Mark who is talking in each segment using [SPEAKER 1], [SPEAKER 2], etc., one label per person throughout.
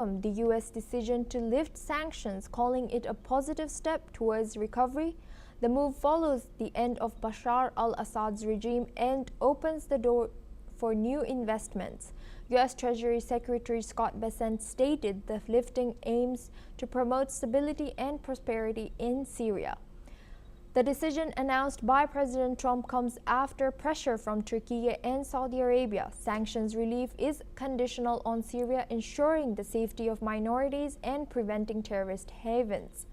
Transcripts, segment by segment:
[SPEAKER 1] the U.S. decision to lift sanctions, calling it a positive step towards recovery. The move follows the end of Bashar al-Assad's regime and opens the door for new investments. U.S. Treasury Secretary Scott Bessent stated the lifting aims to promote stability and prosperity in Syria. The decision announced by President Trump comes after pressure from Turkey and Saudi Arabia. Sanctions relief is conditional on Syria ensuring the safety of minorities and preventing terrorist havens.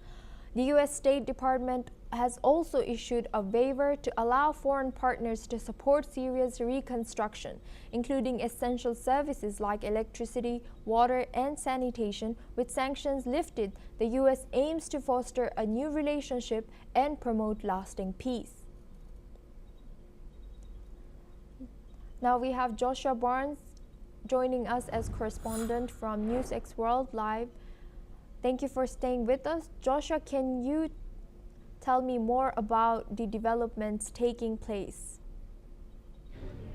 [SPEAKER 1] The U.S. State Department has also issued a waiver to allow foreign partners to support Syria's reconstruction, including essential services like electricity, water, and sanitation. With sanctions lifted, the U.S. aims to foster a new relationship and promote lasting peace. Now we have Joshua Barnes joining us as correspondent from NewsX World Live. Thank you for staying with us. Joshua, can you tell me more about the developments taking place?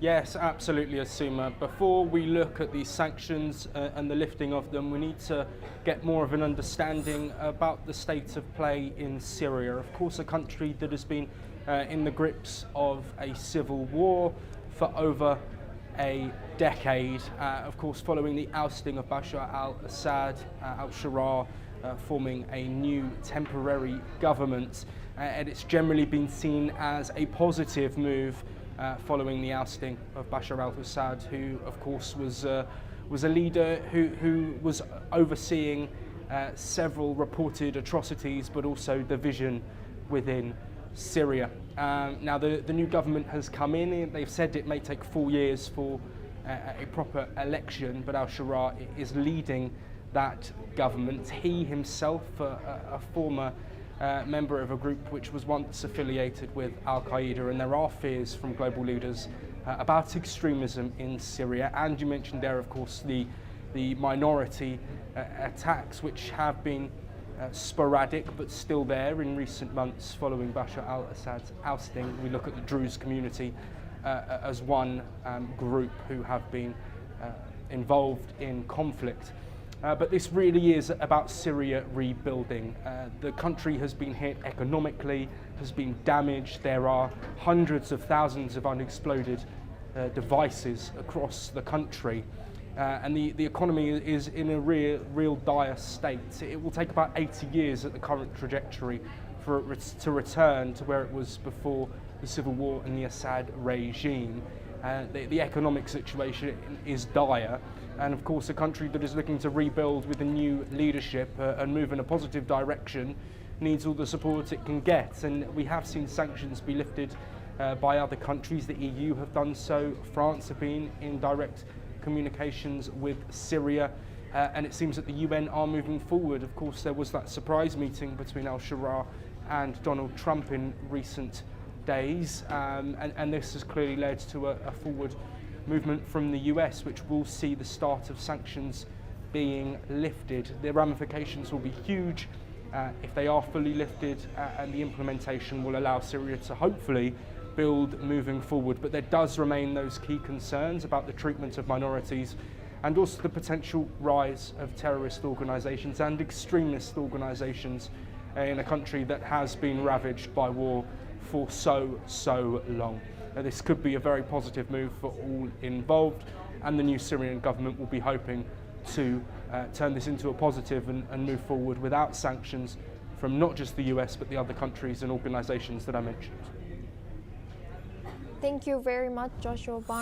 [SPEAKER 2] Yes, absolutely, Asuma. Before we look at these sanctions and the lifting of them, we need to get more of an understanding about the state of play in Syria. Of course, a country that has been in the grips of a civil war for over a decade. Of course, following the ousting of Bashar al-Assad, al-Shura forming a new temporary government, and it's generally been seen as a positive move following the ousting of Bashar al-Assad, who of course was a leader who was overseeing several reported atrocities, but also division within Syria. Now the new government has come in. They've said it may take 4 years for a proper election, but al-Shura is leading that government. He himself, a former member of a group which was once affiliated with Al-Qaeda, and there are fears from global leaders about extremism in Syria. And you mentioned there, of course, the minority attacks, which have been sporadic but still there in recent months following Bashar al-Assad's ousting. We look at the Druze community as one group who have been involved in conflict. But this really is about Syria rebuilding. The country has been hit economically, has been damaged. There are hundreds of thousands of unexploded devices across the country. And the economy is in a real dire state. It will take about 80 years at the current trajectory for it to return to where it was before the civil war and the Assad regime. The economic situation is dire, and of course a country that is looking to rebuild with a new leadership and move in a positive direction needs all the support it can get. And we have seen sanctions be lifted by other countries. The EU have done so. France have been in direct communications with Syria, and it seems that the UN are moving forward. Of course, there was that surprise meeting between al-Shura and Donald Trump in recent days, and this has clearly led to a forward movement from the US, which will see the start of sanctions being lifted. The ramifications will be huge if they are fully lifted, and the implementation will allow Syria to hopefully build moving forward. But there does remain those key concerns about the treatment of minorities, and also the potential rise of terrorist organisations and extremist organisations in a country that has been ravaged by war for so long. This could be a very positive move for all involved, and the new Syrian government will be hoping to turn this into a positive and move forward without sanctions from not just the US but the other countries and organisations that I mentioned.
[SPEAKER 1] Thank you very much, Joshua Barnes.